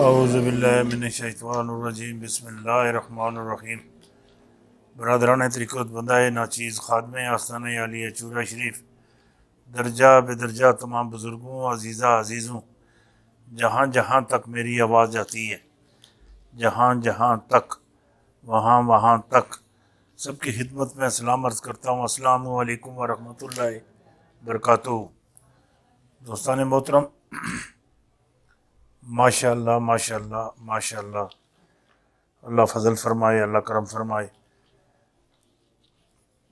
اعوذ باللہ من الشیطان الرجیم بسم اللہ الرحمن الرحیم۔ برادران طریقت بندہ ناچیز خادم آستانہ عالیہ چورہ شریف، درجہ بے درجہ تمام بزرگوں عزیزوں، جہاں جہاں تک میری آواز جاتی ہے، جہاں جہاں تک وہاں تک سب کی خدمت میں سلام عرض کرتا ہوں۔ السلام علیکم ورحمۃ اللہ وبرکاتہ۔ دوستان محترم، ماشاء اللہ ماشاء اللہ ماشاء اللہ، اللہ فضل فرمائے، اللہ کرم فرمائے۔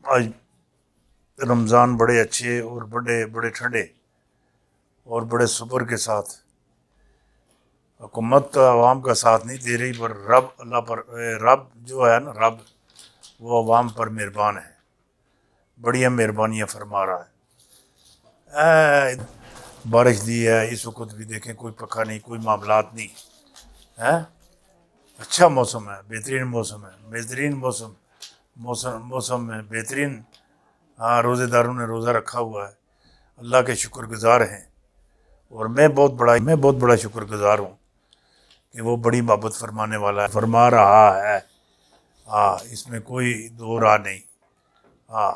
آج رمضان بڑے اچھے اور بڑے ٹھنڈے اور بڑے صبر کے ساتھ، حکومت عوام کا ساتھ نہیں دے رہی، پر رب جو ہے نا، رب وہ عوام پر مہربان ہے، بڑی مہربانیاں فرما رہا ہے۔ بارش دی ہے اس وقت بھی، دیکھیں کوئی پکا نہیں، کوئی معاملات نہیں ہے، اچھا موسم ہے، بہترین موسم ہے، موسم ہے بہترین۔ ہاں، روزے داروں نے روزہ رکھا ہوا ہے، اللہ کے شکر گزار ہیں، اور میں بہت بڑا شکر گزار ہوں کہ وہ بڑی محبت فرمانے والا ہے، فرما رہا ہے۔ ہاں، اس میں کوئی دو راہ نہیں۔ ہاں،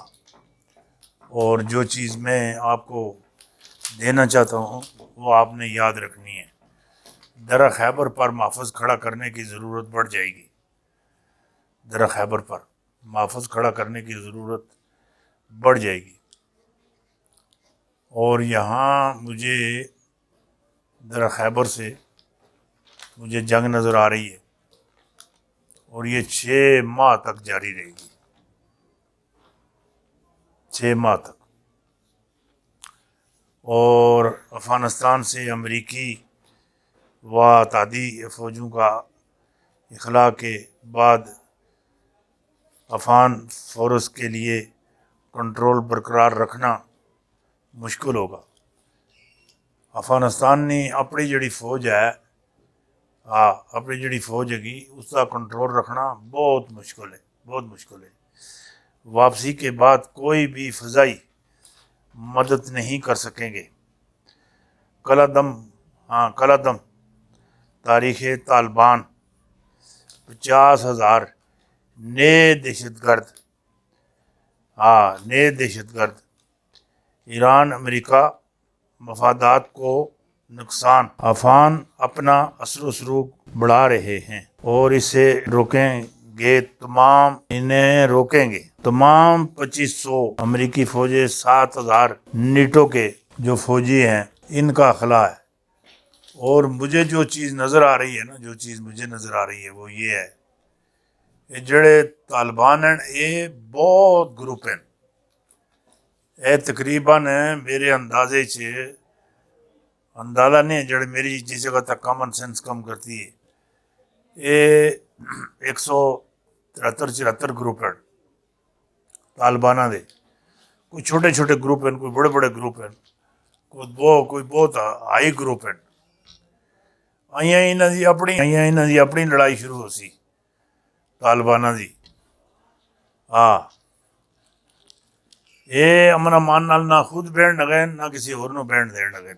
اور جو چیز میں آپ کو دینا چاہتا ہوں وہ آپ نے یاد رکھنی ہے۔ درہ خیبر پر محافظ کھڑا کرنے کی ضرورت بڑھ جائے گی، درہ خیبر پر محافظ کھڑا کرنے کی ضرورت بڑھ جائے گی، اور یہاں مجھے درہ خیبر سے مجھے جنگ نظر آ رہی ہے، اور یہ 6 ماہ تک جاری رہے گی، 6 ماہ تک۔ اور افغانستان سے امریکی و اتحادی فوجوں کا اخلاء کے بعد افغان فورس کے لیے کنٹرول برقرار رکھنا مشکل ہوگا۔ افغانستان نے اپنی جڑی فوج ہے، اپنی جڑی فوج ہے اس کا کنٹرول رکھنا بہت مشکل ہے۔ واپسی کے بعد کوئی بھی فضائی مدد نہیں کر سکیں گے۔ کالعدم تاریخ طالبان 50,000 نئے دہشت گرد، ایران امریکہ مفادات کو نقصان۔ افغان اپنا اثر و رسوخ بڑھا رہے ہیں اور اسے انہیں روکیں گے۔ تمام 2500 امریکی فوجی، 7,000 نیٹو کے جو فوجی ہیں، ان کا اخلاء ہے۔ اور مجھے جو چیز نظر آ رہی ہے وہ یہ ہے کہ جڑے طالبان ہیں یہ بہت گروپ ہیں، یہ تقریباً میرے اندازے اندازہ نہیں، جڑے میری جس جگہ تک کامن سینس کم کرتی ہے، یہ 173-74 گروپ ہیں طالبانہ دے۔ کوئی چھوٹے چھوٹے گروپ ہیں، کوئی بڑے گروپ ہیں، کوئی بہت ہائی گروپ ہیں۔ انہاں دی اپنی لڑائی شروع ہو سی طالبانہ دی۔ یہ امن امان نال نہ خود بہن لگے، نہ کسی اور نو بہن دین لگے۔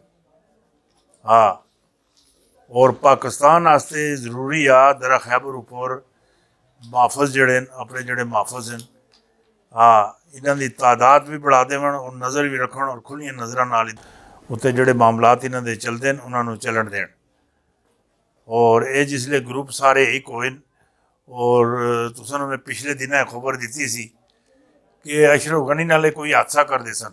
اور پاکستان واسطے ضروری ہے درہ خیبر اوپر محافظ جڑے اپنے جڑے محافظ ہیں، انہاں دی تعداد بھی بڑھا دون اور نظر بھی رکھن، اور کھلیاں نظراں نال اتنے جڑے معاملات انہاں دے چلتے ہیں انہاں نو چلن دین۔ اور یہ جسلے گروپ سارے ایک ہوئے، اور تساں نوں میں پچھلے دن خبر دیتی سی کہ اشرف غنی نالے کوئی حادثہ کر دے سن،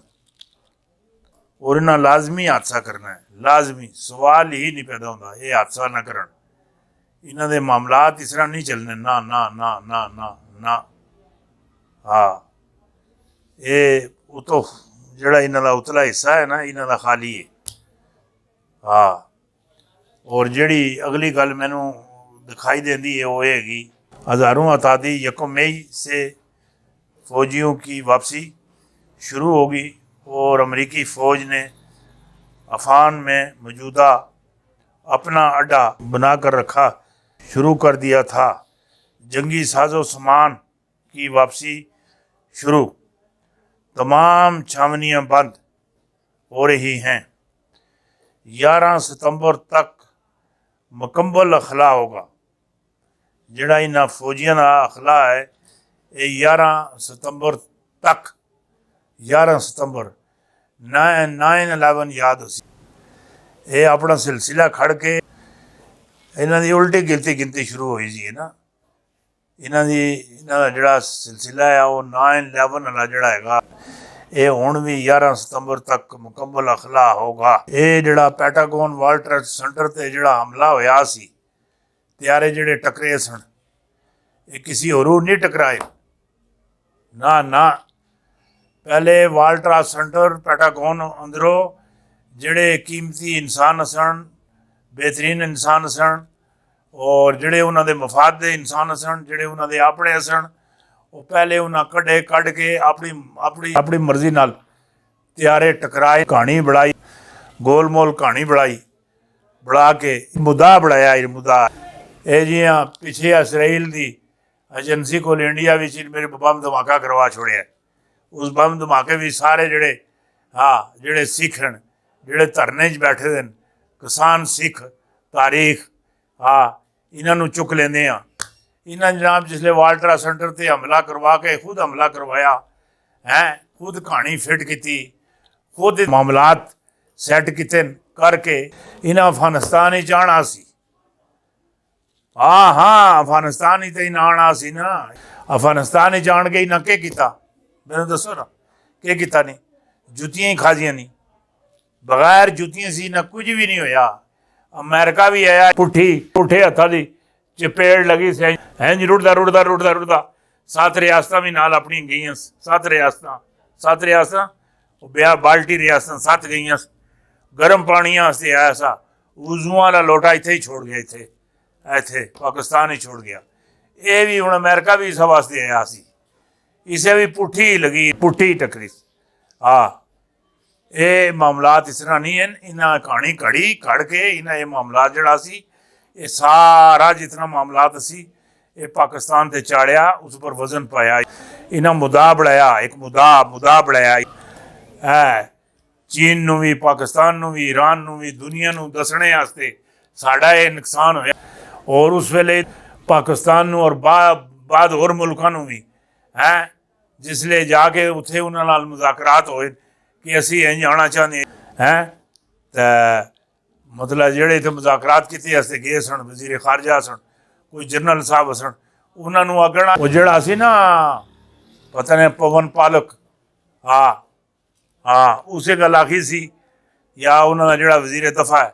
اور انہاں لازمی حادثہ کرنا ہے، لازمی، سوال ہی نہیں پیدا ہوتا یہ حادثہ نہ کرن۔ انہاں دے معاملات اس طرح نہیں چلنے، نہ یہ اتو جڑا انہاں دا اتلا حصہ ہے نا، انہاں دا خالی ہے۔ اور جڑی اگلی گل مینوں دکھائی دیندی ہے وہ یہ گی، ہزاروں اتحادی 1 مئی سے فوجیوں کی واپسی شروع ہوگی، اور امریکی فوج نے افغان میں موجودہ اپنا اڈا بنا کر رکھا شروع کر دیا تھا۔ جنگی ساز و سامان کی واپسی شروع، تمام چھاونیاں بند ہو رہی ہیں۔ 11 ستمبر تک ਮੁਕੰਮਲ ਅਖਲਾ ਹੋਗਾ। ਜਿਹੜਾ ਇਹਨਾਂ ਫੌਜੀਆਂ ਦਾ ਅਖਲਾ ਹੈ ਇਹ 11 ਸਤੰਬਰ ਤੱਕ 11 ਸਤੰਬਰ 9/11 ਯਾਦ ਸੀ। ਇਹ ਆਪਣਾ ਸਿਲਸਿਲਾ ਖੜ ਕੇ ਇਹਨਾਂ ਦੀ ਉਲਟੀ ਗਿਣਤੀ ਸ਼ੁਰੂ ਹੋਈ ਸੀ ਨਾ। ਇਹਨਾਂ ਦਾ ਜਿਹੜਾ ਸਿਲਸਿਲਾ ਹੈ ਉਹ 9/11 ਵਾਲਾ ਜਿਹੜਾ ਹੈਗਾ ਇਹ ਹੁਣ ਵੀ 11 ਸਤੰਬਰ ਤੱਕ ਮੁਕੰਮਲ ਅਖਲਾ ਹੋਗਾ। ਇਹ ਜਿਹੜਾ ਪੈਟਾਗੋਨ ਵਰਲਡ ਟ੍ਰੇਡ ਸੈਂਟਰ 'ਤੇ ਜਿਹੜਾ ਹਮਲਾ ਹੋਇਆ ਸੀ, ਤਿਆਰੇ ਜਿਹੜੇ ਟਕਰੇ ਸਨ, ਇਹ ਕਿਸੇ ਹੋਰੂ ਨਹੀਂ ਟਕਰਾਏ ਨਾ। ਪਹਿਲੇ ਵਰਲਡ ਟ੍ਰੇਡ ਸੈਂਟਰ ਪੈਟਾਗੋਨ ਅੰਦਰੋਂ ਜਿਹੜੇ ਕੀਮਤੀ ਇਨਸਾਨ ਸਨ, ਬਿਹਤਰੀਨ ਇਨਸਾਨ ਸਨ, ਔਰ ਜਿਹੜੇ ਉਹਨਾਂ ਦੇ ਮਫਾਦ ਦੇ ਇਨਸਾਨ ਸਨ, ਜਿਹੜੇ ਉਹਨਾਂ ਦੇ ਆਪਣੇ ਸਨ, ਉਹ ਪਹਿਲੇ ਉਹਨਾਂ ਕੱਢ ਕੇ ਆਪਣੀ ਮਰਜ਼ੀ ਨਾਲ ਤਿਆਰੇ ਟਕਰਾਏ, ਕਹਾਣੀ ਬਣਾਈ, ਗੋਲਮੋਲ ਕਹਾਣੀ ਬਣਾ ਕੇ ਮੁੱਦਾ ਬਣਾਇਆ। ਮੁੱਦਾ ਇਹ ਜਿਹੀਆਂ ਪਿੱਛੇ ਇਸਰਾਈਲ ਦੀ ਏਜੰਸੀ ਕੋਲ ਇੰਡੀਆ ਵਿੱਚ ਮੇਰੇ ਬੰਬ ਧਮਾਕਾ ਕਰਵਾ ਛੋੜਿਆ। ਉਸ ਬੰਬ ਧਮਾਕੇ ਵੀ ਸਾਰੇ ਜਿਹੜੇ ਸਿੱਖ ਹਨ, ਜਿਹੜੇ ਧਰਨੇ 'ਚ ਬੈਠੇ ਦੇ ਨੇ, ਕਿਸਾਨ ਸਿੱਖ ਤਾਰੀਖ, ਇਹਨਾਂ ਨੂੰ ਚੁੱਕ ਲੈਂਦੇ ਆ। ਇਹਨਾਂ ਜਨਾਬ ਜਿਸਲੇ ਵਰਲਡ ਟ੍ਰੇਡ ਸੈਂਟਰ 'ਤੇ ਹਮਲਾ ਕਰਵਾ ਕੇ ਖੁਦ ਹਮਲਾ ਕਰਵਾਇਆ ਹੈ, ਖੁਦ ਕਹਾਣੀ ਫਿੱਟ ਕੀਤੀ, ਖੁਦ ਮਾਮਲਾਤ ਸੈੱਟ ਕੀਤੇ ਕਰਕੇ ਇਹਨਾਂ ਅਫਗਾਨਿਸਤਾਨ ਹੀ ਆਉਣਾ ਸੀ। ਅਫਗਾਨਿਸਤਾਨ ਹੀ ਤਾਂ ਇਹਨਾਂ ਆਉਣਾ ਸੀ ਨਾ। ਅਫਗਾਨਿਸਤਾਨ ਹੀ ਜਾਣ ਕੇ ਇਹਨਾਂ ਕੀ ਕੀਤਾ, ਮੈਨੂੰ ਦੱਸੋ ਨਾ, ਕੀ ਕੀਤਾ ਨਹੀਂ? ਜੁੱਤੀਆਂ ਹੀ ਖਾਦੀਆਂ ਨਹੀਂ, ਬਗੈਰ ਜੁੱਤੀਆਂ ਸੀ ਨਾ ਕੁਝ ਵੀ ਨਹੀਂ ਹੋਇਆ। ਅਮਰੀਕਾ ਵੀ ਆਇਆ, ਪੁੱਠੇ ਹੱਥਾਂ ਦੀ ਚਪੇੜ ਲੱਗੀ ਸੀ, ਇੰਝ ਰੁੜਦਾ 7 ਰਿਆਸਤਾਂ ਵੀ ਨਾਲ ਆਪਣੀ ਗਈਆਂ। 7 ਰਿਆਸਤਾਂ ਉਹ ਬਿਆ ਬਾਲਟੀ ਰਿਆਸਤਾਂ 7 ਗਈਆਂ। ਗਰਮ ਪਾਣੀਆਂ ਵਾਸਤੇ ਆਇਆ ਸਾ, ਵਜ਼ੂਆਂ ਵਾਲਾ ਲੋਟਾ ਇੱਥੇ ਹੀ ਛੋੜ ਗਿਆ, ਇੱਥੇ ਪਾਕਿਸਤਾਨ ਹੀ ਛੋੜ ਗਿਆ। ਇਹ ਵੀ ਹੁਣ ਅਮਰੀਕਾ ਵੀ ਇਸ ਵਾਸਤੇ ਆਇਆ ਸੀ, ਇਸੇ ਵੀ ਪੁੱਠੀ ਟੱਕਰੀ। ਇਹ ਮਾਮਲਾਤ ਇਸ ਤਰ੍ਹਾਂ ਨਹੀਂ ਹਨ। ਇਹਨਾਂ ਕਹਾਣੀ ਘੜ ਕੇ ਇਹਨਾਂ ਇਹ ਮਾਮਲਾਤ ਜਿਹੜਾ ਸੀ, ਇਹ ਸਾਰਾ ਜਿਤਨਾ ਮਾਮਲਾਤ ਸੀ ਇਹ ਪਾਕਿਸਤਾਨ 'ਤੇ ਚਾੜਿਆ, ਉਸ ਉੱਪਰ ਵਜ਼ਨ ਪਾਇਆ, ਇਹਨਾਂ ਮੁੱਦਾ ਬਣਾਇਆ, ਇੱਕ ਮੁੱਦਾ ਬਣਾਇਆ ਹੈ ਚੀਨ ਨੂੰ ਵੀ, ਪਾਕਿਸਤਾਨ ਨੂੰ ਵੀ, ਈਰਾਨ ਨੂੰ ਵੀ, ਦੁਨੀਆ ਨੂੰ ਦੱਸਣੇ ਵਾਸਤੇ ਸਾਡਾ ਇਹ ਨੁਕਸਾਨ ਹੋਇਆ। ਔਰ ਉਸ ਵੇਲੇ ਪਾਕਿਸਤਾਨ ਨੂੰ ਔਰ ਬਾਅਦ ਹੋਰ ਮੁਲਕਾਂ ਨੂੰ ਵੀ ਜਿਸਲੇ ਜਾ ਕੇ ਉੱਥੇ ਉਹਨਾਂ ਨਾਲ ਮੁਜ਼ਾਕਰਾਤ ਹੋਏ ਕਿ ਅਸੀਂ ਇੰਝ ਆਉਣਾ ਚਾਹੁੰਦੇ ਤਾਂ ਮਤਲਬ ਜਿਹੜੇ ਇੱਥੇ ਮੁਜ਼ਾਕਰਾਤ ਕੀਤੇ ਵਾਸਤੇ ਗਏ ਸਨ, ਵਜ਼ੀਰ ਖਾਰਜਾ ਸਨ, ਕੋਈ ਜਨਰਲ ਸਾਹਿਬ ਸਨ, ਉਹਨਾਂ ਨੂੰ ਅੱਗਣਾ ਉਹ ਜਿਹੜਾ ਸੀ ਨਾ, ਪਤਾ ਨਹੀਂ ਪਵਨ ਪਾਲਕ, ਉਸੇ ਗੱਲ ਆਖੀ ਸੀ, ਜਾਂ ਉਹਨਾਂ ਦਾ ਜਿਹੜਾ ਵਜ਼ੀਰ ਦਫਾ ਹੈ